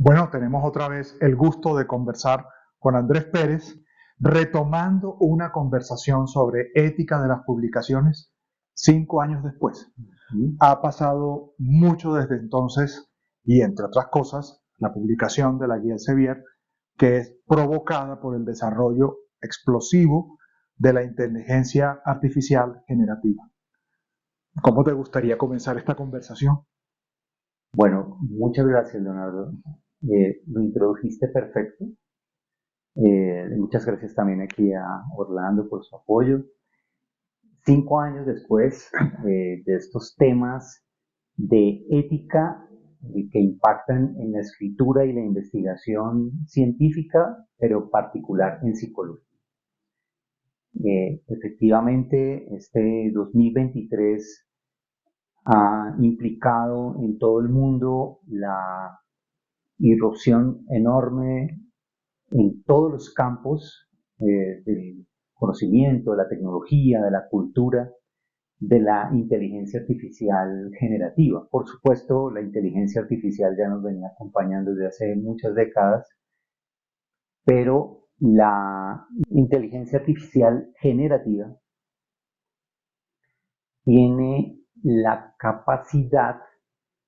Bueno, tenemos otra vez el gusto de conversar con Andrés Pérez, retomando una conversación sobre ética de las publicaciones 5 años después. Ha pasado mucho desde entonces y, entre otras cosas, la publicación de la guía Elsevier, que es provocada por el desarrollo explosivo de la inteligencia artificial generativa. ¿Cómo te gustaría comenzar esta conversación? Bueno, muchas gracias, Leonardo. Lo introdujiste perfecto. Muchas gracias también aquí a Orlando por su apoyo. 5 años después de estos temas de ética que impactan en la escritura y la investigación científica, pero particular en psicología. Efectivamente, este 2023 ha implicado en todo el mundo la irrupción enorme en todos los campos del conocimiento, de la tecnología, de la cultura, de la inteligencia artificial generativa. Por supuesto, la inteligencia artificial ya nos venía acompañando desde hace muchas décadas, pero la inteligencia artificial generativa tiene la capacidad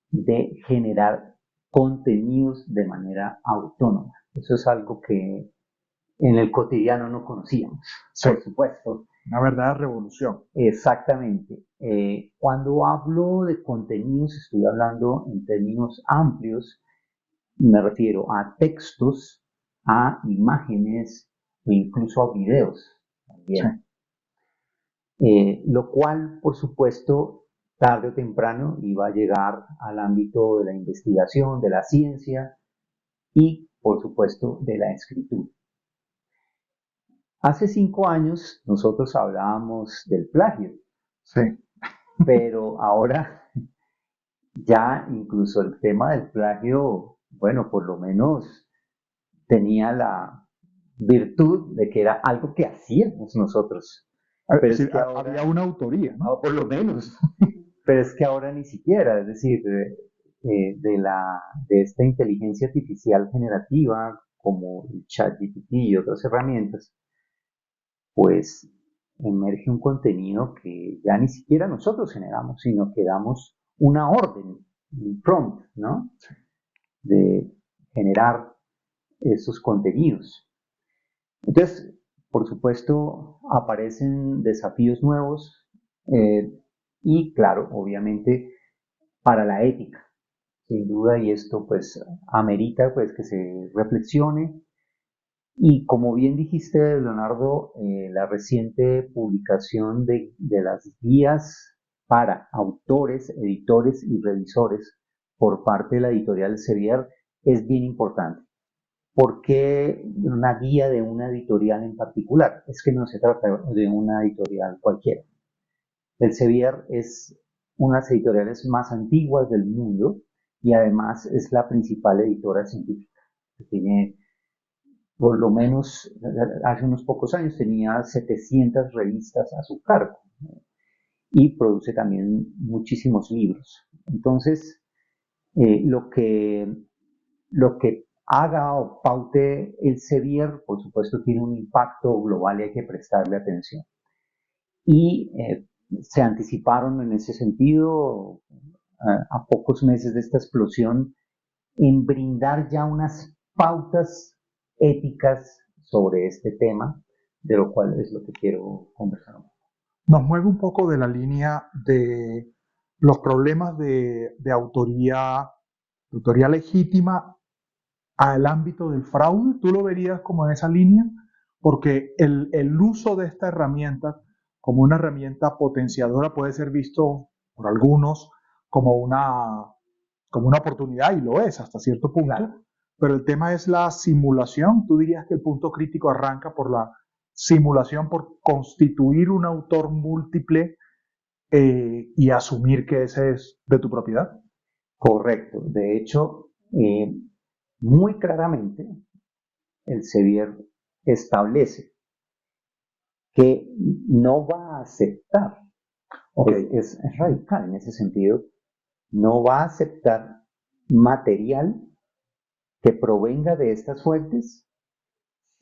de generar contenidos de manera autónoma. Eso es algo que en el cotidiano no conocíamos, Sí, por supuesto. una verdadera revolución. Exactamente. Cuando hablo de contenidos, estoy hablando en términos amplios. Me refiero a textos, a imágenes e incluso a videos Sí. también. Lo cual, por supuesto, tarde o temprano iba a llegar al ámbito de la investigación, de la ciencia y, por supuesto, de la escritura. Hace 5 años nosotros hablábamos del plagio, Sí. pero ahora ya incluso el tema del plagio, bueno, por lo menos tenía la virtud de que era algo que hacíamos nosotros. Pero Sí, es que había ahora, una autoría, ¿no? por lo menos, pero es que ahora ni siquiera, es decir, de esta inteligencia artificial generativa como el ChatGPT y otras herramientas, pues emerge un contenido que ya ni siquiera nosotros generamos, sino que damos una orden, un prompt, ¿no? De generar esos contenidos. Entonces, por supuesto, aparecen desafíos nuevos y, claro, obviamente, para la ética, sin duda, y esto pues amerita pues que se reflexione. Y como bien dijiste, Leonardo, la reciente publicación de las guías para autores, editores y revisores por parte de la editorial Sevier es bien importante. ¿Por qué una guía de una editorial en particular? Es que no se trata de una editorial cualquiera. Elsevier es una de las editoriales más antiguas del mundo y además es la principal editora científica. Tiene, por lo menos, hace unos pocos años tenía 700 revistas a su cargo y produce también muchísimos libros. Entonces, lo que lo que haga o paute Elsevier, por supuesto, tiene un impacto global y hay que prestarle atención. Y se anticiparon en ese sentido, a pocos meses de esta explosión, en brindar ya unas pautas éticas sobre este tema, de lo cual es lo que quiero conversar. Nos mueve un poco de la línea de los problemas de autoría legítima al ámbito del fraude. ¿Tú lo verías como en esa línea? Porque el uso de esta herramienta como una herramienta potenciadora puede ser visto por algunos como como una oportunidad, y lo es hasta cierto punto, Claro. pero el tema es la simulación. ¿Tú dirías que el punto crítico arranca por la simulación, por constituir un autor múltiple y asumir que ese es de tu propiedad? Correcto. De hecho, muy claramente, el Sevier establece que no va a aceptar, Ok. es radical en ese sentido, no va a aceptar material que provenga de estas fuentes,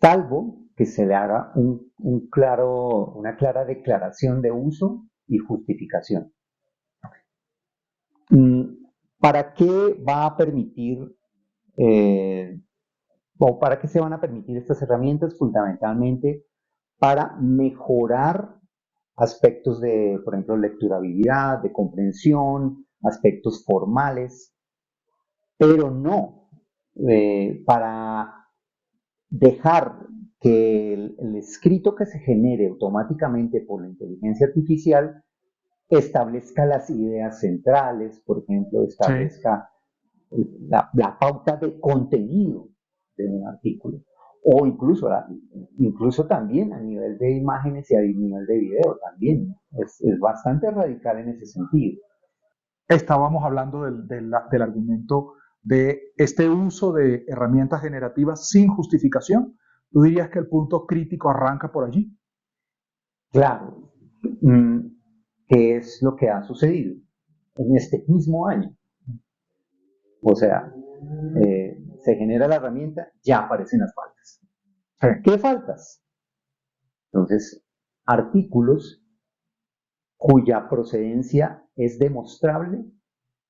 salvo que se le haga una clara declaración de uso y justificación. ¿Para qué va a permitir o para qué se van a permitir estas herramientas? Fundamentalmente para mejorar aspectos de, por ejemplo, lecturabilidad, de comprensión, aspectos formales, pero no para dejar que el escrito que se genere automáticamente por la inteligencia artificial establezca las ideas centrales, por ejemplo, establezca la pauta de contenido de un artículo, o incluso también a nivel de imágenes y a nivel de video también. Es bastante radical en ese sentido. Estábamos hablando del argumento de este uso de herramientas generativas sin justificación. ¿Tú dirías que el punto crítico arranca por allí? Claro. ¿Qué es lo que ha sucedido en este mismo año? O sea, se genera la herramienta, ya aparecen las faltas. Sí. ¿Qué faltas? Entonces, artículos cuya procedencia es demostrable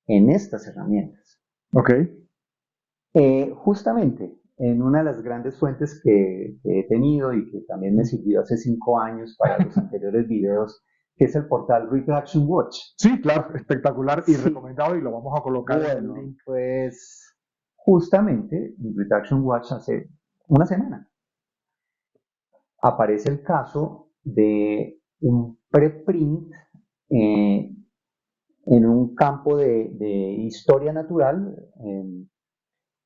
en estas herramientas. Ok. Justamente, en una de las grandes fuentes que he tenido y que también me sirvió hace 5 años para los anteriores videos, que es el portal Retraction Watch. Sí, claro, espectacular y recomendado, y lo vamos a colocar en el link. Pues justamente en Retraction Watch hace una semana aparece el caso de un preprint en un campo de historia natural.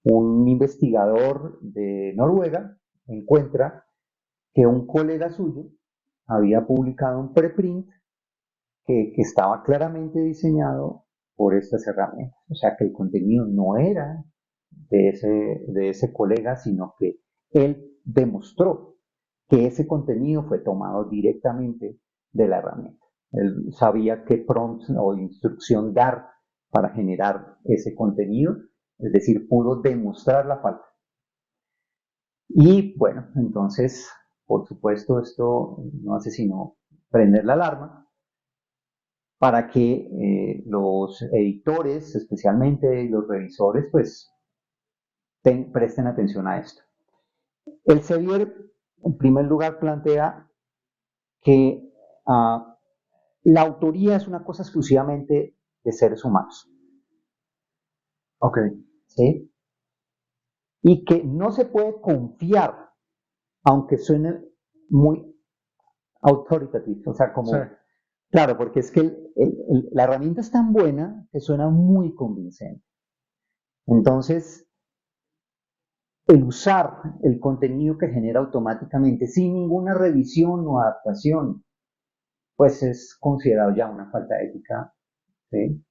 Un investigador de Noruega encuentra que un colega suyo había publicado un preprint que estaba claramente diseñado por estas herramientas. O sea, que el contenido no era de ese colega, sino que él demostró que ese contenido fue tomado directamente de la herramienta. Él sabía qué prompt o instrucción dar para generar ese contenido, es decir, pudo demostrar la falta. Y bueno, entonces, por supuesto, esto no hace sino prender la alarma para que los editores, especialmente los revisores, pues presten atención a esto. El Sevier, en primer lugar, plantea que la autoría es una cosa exclusivamente de seres humanos. Ok. ¿Sí? Y que no se puede confiar, aunque suene muy autoritativo, o sea, como... Sí. Claro, porque es que la herramienta es tan buena que suena muy convincente. Entonces, el usar el contenido que genera automáticamente sin ninguna revisión o adaptación, pues es considerado ya una falta ética, ¿sí?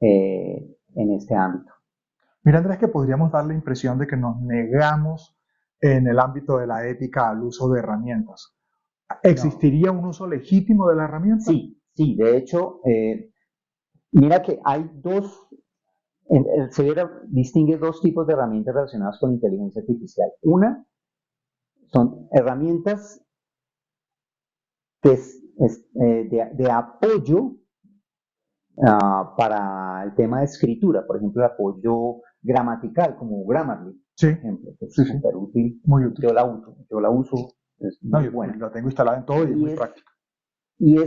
En este ámbito. Mira, Andrés, que podríamos dar la impresión de que nos negamos en el ámbito de la ética al uso de herramientas. ¿Existiría un uso legítimo de la herramienta? Sí, sí, de hecho, mira que hay el Sevier distingue dos tipos de herramientas relacionadas con inteligencia artificial. Una son herramientas que de apoyo para el tema de escritura, por ejemplo, el apoyo gramatical, como Grammarly, Sí. por ejemplo, que es Sí, súper útil. Muy útil. Yo la uso, es muy buena. La tengo instalada en todo y es muy práctica. Y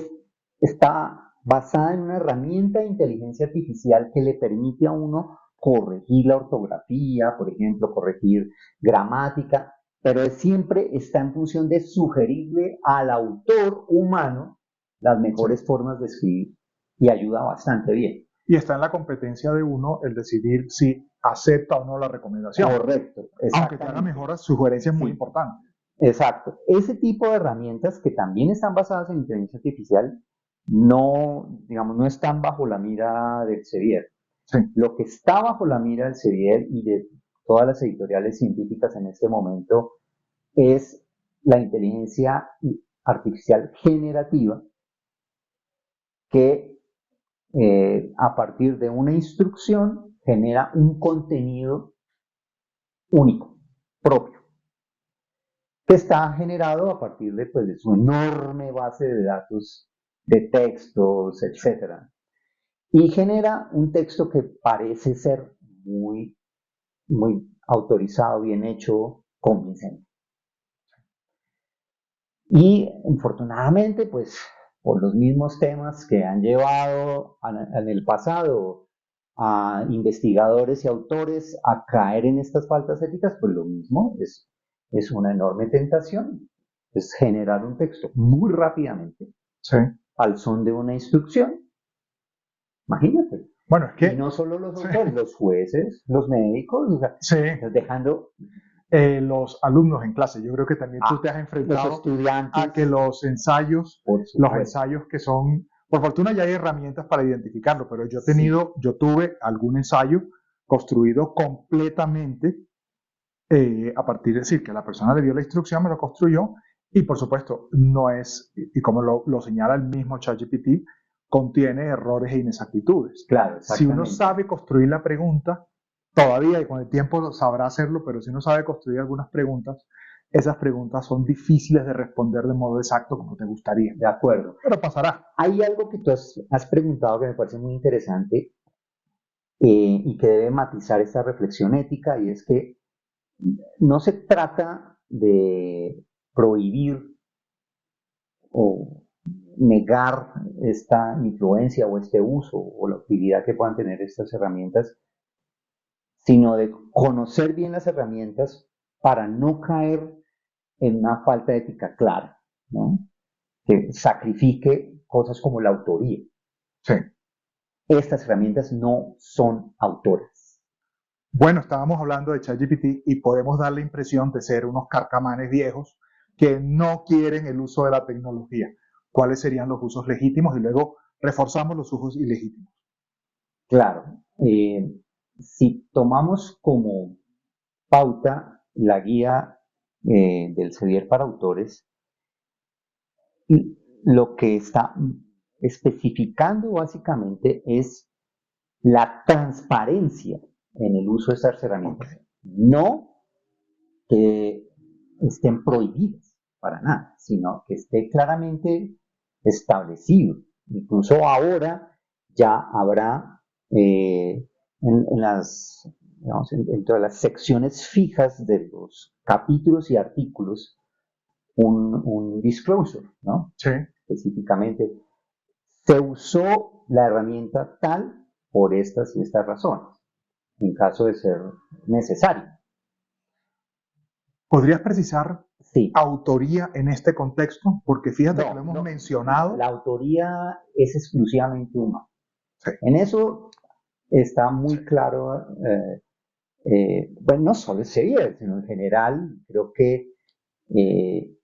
está basada en una herramienta de inteligencia artificial que le permite a uno corregir la ortografía, por ejemplo, corregir gramática, pero siempre está en función de sugerirle al autor humano las mejores formas de escribir y ayuda bastante bien. Y está en la competencia de uno el decidir si acepta o no la recomendación. Correcto. Aunque te haga mejoras, sugerencias muy importantes. Exacto. Ese tipo de herramientas que también están basadas en inteligencia artificial no, digamos, no están bajo la mira del Sevier. Sí. Lo que está bajo la mira del Sevier y de todas las editoriales científicas en este momento es la inteligencia artificial generativa que a partir de una instrucción genera un contenido único, propio, que está generado a partir de, pues, de su enorme base de datos, de textos, etcétera, y genera un texto que parece ser muy, muy autorizado, bien hecho, convincente. Y infortunadamente, pues por los mismos temas que han llevado en el pasado a investigadores y autores a caer en estas faltas éticas, pues lo mismo es una enorme tentación. Es generar un texto muy rápidamente Sí. al son de una instrucción. Imagínate. Bueno, es que... Y no solo los sí. autores, los jueces, los médicos, o sea, Sí. dejando los alumnos en clase. Yo creo que también tú te has los enfrentado estudiantes, a que los ensayos que son, por fortuna ya hay herramientas para identificarlo, pero Sí. yo tuve algún ensayo construido completamente a partir de decir que la persona le dio la instrucción, me lo construyó, y por supuesto no es, y como lo señala el mismo ChatGPT, contiene errores e inexactitudes. Claro, si uno sabe construir la pregunta, todavía y con el tiempo lo sabrá hacerlo, pero si uno sabe construir algunas preguntas, esas preguntas son difíciles de responder de modo exacto como te gustaría. De acuerdo. Pero pasará. Hay algo que tú has preguntado que me parece muy interesante y que debe matizar esta reflexión ética, y es que no se trata de prohibir o negar esta influencia o este uso o la utilidad que puedan tener estas herramientas, sino de conocer bien las herramientas para no caer en una falta de ética clara, ¿no? Que sacrifique cosas como la autoría. Sí. Estas herramientas no son autoras. Bueno, estábamos hablando de ChatGPT y podemos dar la impresión de ser unos carcamanes viejos que no quieren el uso de la tecnología. ¿Cuáles serían los usos legítimos? Y luego reforzamos los usos ilegítimos. Claro, si tomamos como pauta la guía del CEDIER para autores, lo que está especificando básicamente es la transparencia en el uso de estas herramientas. Okay. No que estén prohibidas para nada, sino que esté claramente establecido. Incluso ahora ya habrá dentro de las secciones fijas de los capítulos y artículos un disclosure, ¿no? Sí. Específicamente, se usó la herramienta tal por estas y estas razones, en caso de ser necesario. ¿Podrías precisar sí. autoría en este contexto? Porque fíjate que lo hemos mencionado. La autoría es exclusivamente humana. Sí. En eso está muy claro, bueno, no solo el CEDIER, sino en general, creo que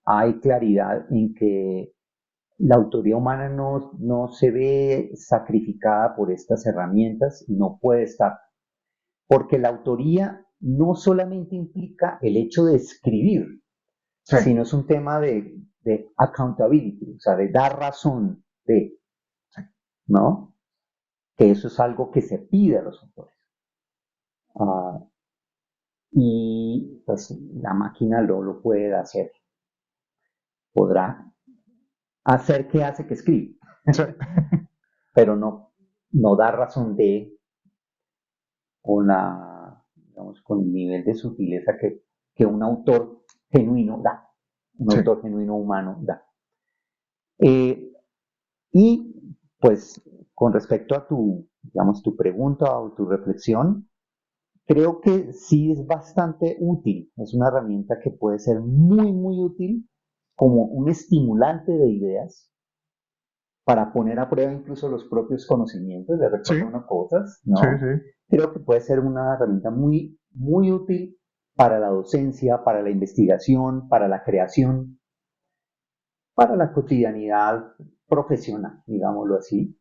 hay claridad en que la autoría humana no se ve sacrificada por estas herramientas, no puede estar, porque la autoría no solamente implica el hecho de escribir, sí. sino es un tema de accountability, o sea, de dar razón de, sí. ¿no? Que eso es algo que se pide a los autores. Y pues la máquina lo puede hacer. Podrá hacer que hace que escribe, sí. Pero no da razón de con el nivel de sutileza que un autor genuino da, un sí. autor genuino humano da. Y pues con respecto a tu pregunta o tu reflexión, creo que sí es bastante útil, es una herramienta que puede ser muy, muy útil como un estimulante de ideas para poner a prueba incluso los propios conocimientos, de recordar unas cosas, ¿no? Sí, sí. Creo que puede ser una herramienta muy, muy útil para la docencia, para la investigación, para la creación, para la cotidianidad profesional, digámoslo así,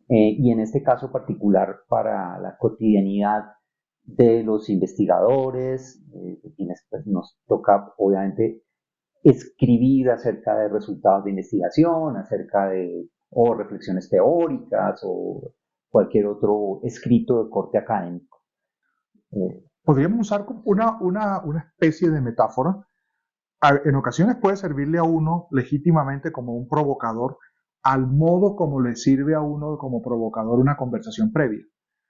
y en este caso particular para la cotidianidad de los investigadores, quienes pues, nos toca obviamente escribir acerca de resultados de investigación, acerca de o reflexiones teóricas o cualquier otro escrito de corte académico. podríamos usar como una especie de metáfora. En ocasiones puede servirle a uno legítimamente como un provocador, al modo como le sirve a uno como provocador una conversación previa.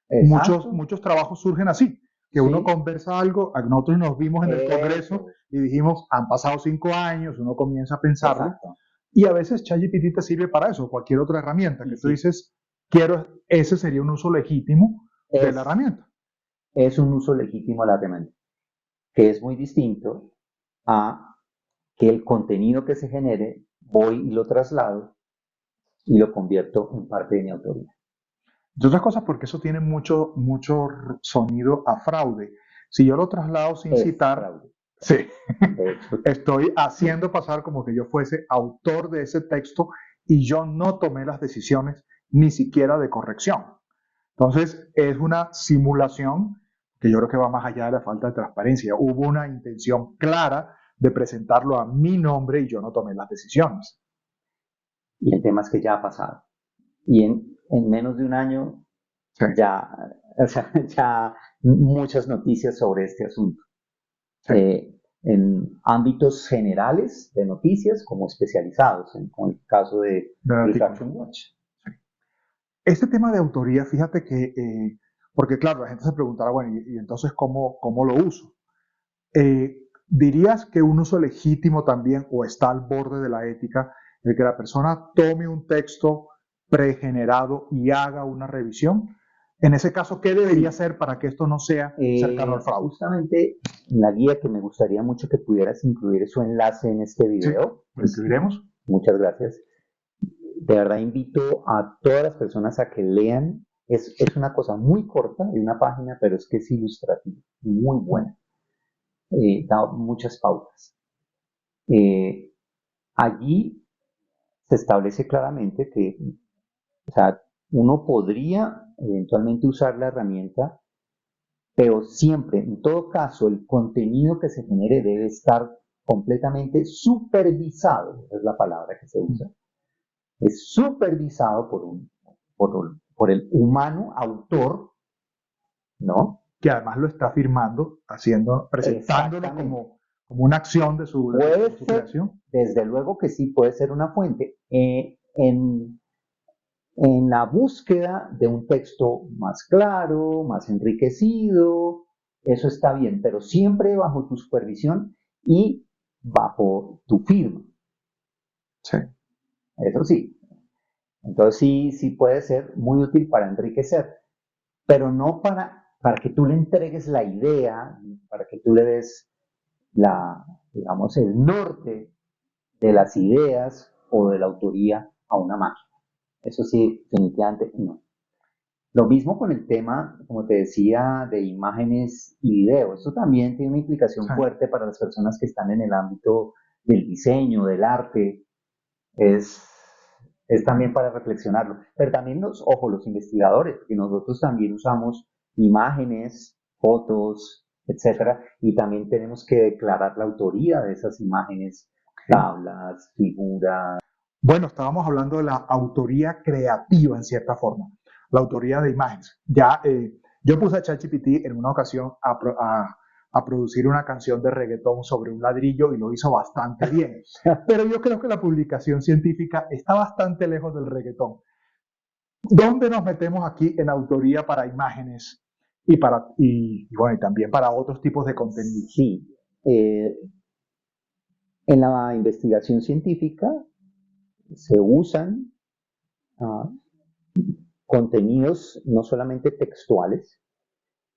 Exacto. Muchos trabajos surgen así, que uno Sí, conversa algo, nosotros nos vimos en el Congreso eso, y dijimos, han pasado 5 años, uno comienza a pensarlo, exacto. y a veces ChatGPT te sirve para eso, cualquier otra herramienta, Y que tú sí, dices, ese sería un uso legítimo de la es, herramienta. es un uso legítimo de la herramienta, que es muy distinto a que el contenido que se genere, voy y lo traslado y lo convierto en parte de mi autoría. De otras cosas, porque eso tiene mucho sonido a fraude. Si yo lo traslado sin Es citar, fraude. sí, De hecho, estoy haciendo pasar como que yo fuese autor de ese texto y yo no tomé las decisiones ni siquiera de corrección. Entonces, es una simulación que yo creo que va más allá de la falta de transparencia. Hubo una intención clara de presentarlo a mi nombre y yo no tomé las decisiones. y el tema es que ya ha pasado. Y en menos de un año Sí, ya, o sea, ya muchas noticias sobre este asunto. sí, En ámbitos generales de noticias como especializados, como el caso de del artículo. Retraction Watch. Este tema de autoría, fíjate que, porque claro, la gente se preguntará, bueno, y entonces cómo lo uso? ¿Dirías que un uso legítimo también o está al borde de la ética el que la persona tome un texto pregenerado y haga una revisión? En ese caso, ¿qué debería Sí, hacer para que esto no sea cercano al fraude? justamente en la guía que me gustaría mucho que pudieras incluir su enlace en este Sí, video, lo pues incluiremos. muchas gracias. De verdad invito a todas las personas a que lean. Es una cosa muy corta de una página, pero es que es ilustrativa, muy buena. Da muchas pautas. Eh, Allí se establece claramente que, o sea, uno podría eventualmente usar la herramienta, pero siempre, en todo caso, el contenido que se genere debe estar completamente supervisado, es la palabra que se usa. Es supervisado por el humano autor, ¿no? Que además lo está firmando, presentándolo Exactamente. como una acción Puede de su ser, creación. desde luego que sí, puede ser una fuente. En la búsqueda de un texto más claro, más enriquecido, eso está bien, pero siempre bajo tu supervisión y bajo tu firma. Sí. Eso sí. Entonces sí, sí puede ser muy útil para enriquecer, pero no para que tú le entregues la idea, para que tú le des digamos, el norte de las ideas o de la autoría a una máquina. Eso sí, definitivamente no. Lo mismo con el tema, como te decía, de imágenes y videos. Esto también tiene una implicación Sí. fuerte para las personas que están en el ámbito del diseño, del arte. Es, es también para reflexionarlo. Pero también los investigadores, porque nosotros también usamos imágenes, fotos, etcétera, y también tenemos que declarar la autoría de esas imágenes, Okay. tablas, figuras. Bueno, estábamos hablando de la autoría creativa en cierta forma, la autoría de imágenes. Ya yo puse a ChatGPT en una ocasión a producir una canción de reggaetón sobre un ladrillo y lo hizo bastante bien. Pero yo creo que la publicación científica está bastante lejos del reggaetón. ¿Dónde nos metemos aquí en autoría para imágenes bueno, y también para otros tipos de contenidos? Sí, eh, en la investigación científica se usan uh, contenidos no solamente textuales,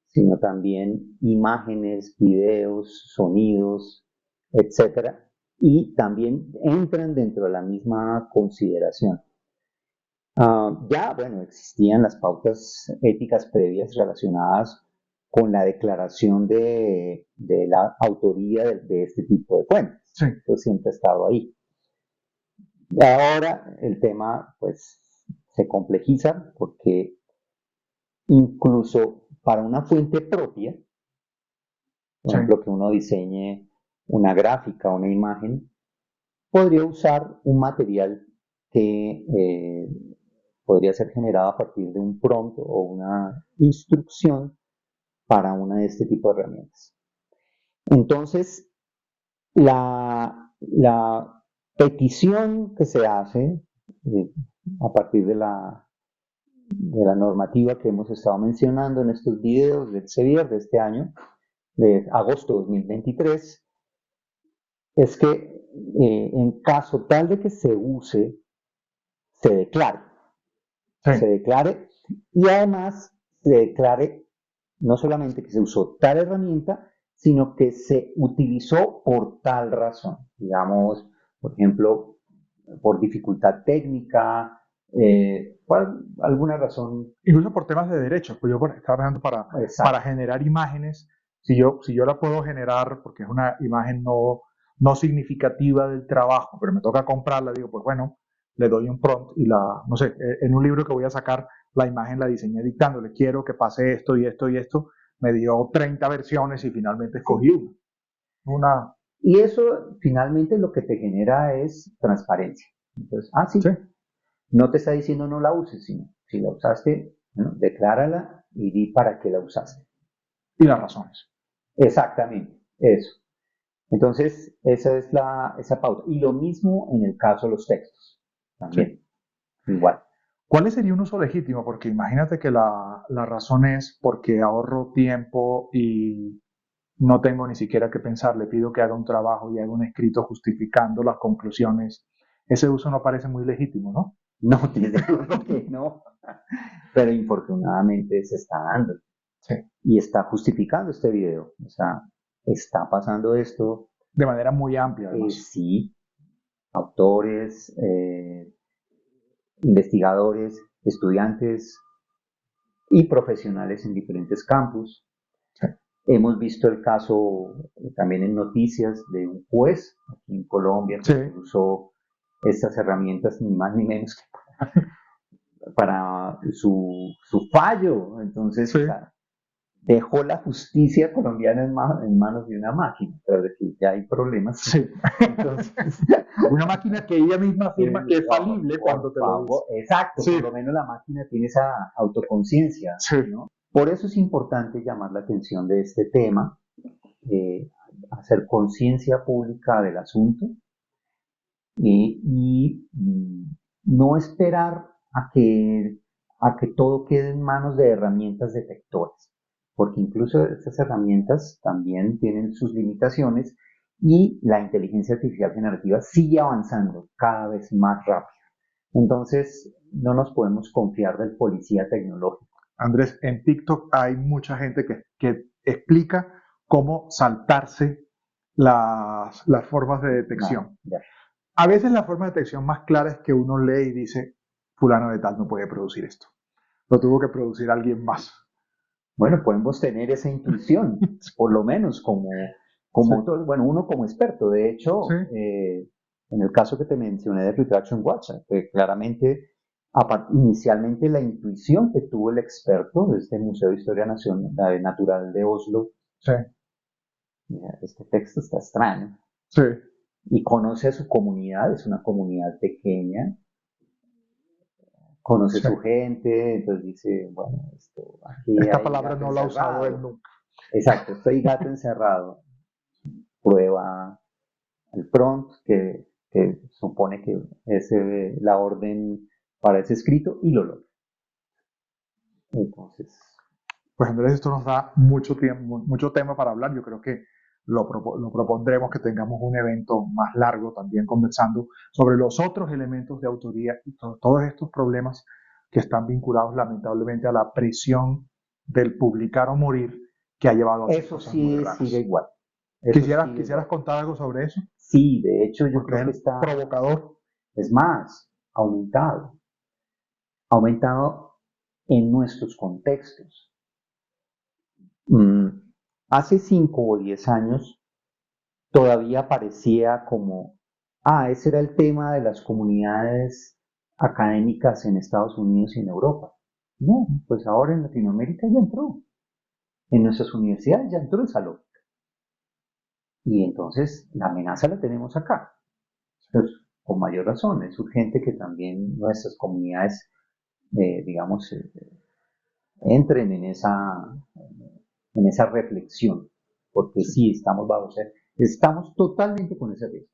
sino también imágenes, videos, sonidos, etcétera, y también entran dentro de la misma consideración. Ya, bueno, existían las pautas éticas previas relacionadas con la declaración de la autoría de este tipo de fuentes. Sí, Esto siempre ha estado ahí. Ahora el tema, pues, se complejiza porque incluso para una fuente propia, por sí. ejemplo, que uno diseñe una gráfica, una imagen, podría usar un material que podría ser generado a partir de un prompt o una instrucción para una de este tipo de herramientas. Entonces, la petición que se hace a partir de la normativa que hemos estado mencionando en estos videos del CEBIER de este año, de agosto de 2023, es que en caso tal de que se use, se declare. Sí. Se declare y además se declare no solamente que se usó tal herramienta, sino que se utilizó por tal razón. Digamos, por ejemplo, por dificultad técnica, por alguna razón. Incluso por temas de derechos, pues yo estaba pensando para generar imágenes, si yo la puedo generar porque es una imagen no significativa del trabajo, pero me toca comprarla, digo, pues bueno, le doy un prompt y no sé, en un libro que voy a sacar, la imagen la diseñé dictándole, quiero que pase esto y esto y esto, me dio 30 versiones y finalmente escogí una. Y eso finalmente lo que te genera es transparencia. Entonces, sí. No te está diciendo no la uses, sino si la usaste, bueno, declárala y di para qué la usaste. Y las razones. Exactamente, eso. Entonces, esa es esa pauta. Y lo mismo en el caso de los textos. También. Sí. Igual. ¿Cuál sería un uso legítimo? Porque imagínate que la razón es porque ahorro tiempo y no tengo ni siquiera que pensar, le pido que haga un trabajo y haga un escrito justificando las conclusiones. Ese uso no parece muy legítimo, ¿no? No, desde luego que no. Pero infortunadamente se está dando. Sí. Y está justificando este video. O sea, está pasando esto. De manera muy amplia, además. Sí. Autores, investigadores, estudiantes y profesionales en diferentes campus. Sí. Hemos visto el caso también en noticias de un juez aquí en Colombia que usó estas herramientas ni más ni menos que para su fallo. Entonces, dejó la justicia colombiana en manos de una máquina, tras de que ya hay problemas. Sí. Entonces, una máquina que ella misma afirma que es falible cuando te lo dice. Exacto, por lo menos la máquina tiene esa autoconciencia, ¿no? Por eso es importante llamar la atención de este tema, hacer conciencia pública del asunto y no esperar a que todo quede en manos de herramientas detectoras, porque incluso estas herramientas también tienen sus limitaciones y la inteligencia artificial generativa sigue avanzando cada vez más rápido. Entonces, no nos podemos confiar del policía tecnológico. Andrés, en TikTok hay mucha gente que explica cómo saltarse las formas de detección. A veces la forma de detección más clara es que uno lee y dice, fulano de tal no puede producir esto. Lo tuvo que producir alguien más. Bueno, podemos tener esa intuición, por lo menos como todo, bueno, uno como experto. De hecho, en el caso que te mencioné de Retraction Watch, claramente, inicialmente la intuición que tuvo el experto de este Museo de Historia Natural de Oslo, mira, este texto está extraño, y conoce a su comunidad, es una comunidad pequeña, conoce su gente, entonces dice, bueno, esta palabra no la ha usado él nunca. Exacto, estoy gato encerrado. Prueba el prompt que supone que es la orden para ese escrito y lo logra. Entonces, pues Andrés, esto nos da mucho tema para hablar. Yo creo que lo propondremos que tengamos un evento más largo también conversando sobre los otros elementos de autoría y todos estos problemas que están vinculados lamentablemente a la presión del publicar o morir que ha llevado a eso sí sigue igual. ¿Quisieras contar algo sobre eso? Sí, de hecho yo creo que está provocador. Es más, aumentado en nuestros contextos. Hace 5 o 10 años todavía parecía como, ese era el tema de las comunidades académicas en Estados Unidos y en Europa. No, pues ahora en Latinoamérica ya entró. En nuestras universidades ya entró esa lógica. Y entonces la amenaza la tenemos acá. Entonces, con mayor razón, es urgente que también nuestras comunidades, digamos, entren en esa en esa reflexión, porque sí, estamos totalmente con ese riesgo.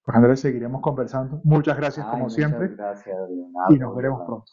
Pues Andrés, seguiremos conversando. Muchas gracias como Muchas siempre gracias, y nos Leonardo. veremos pronto.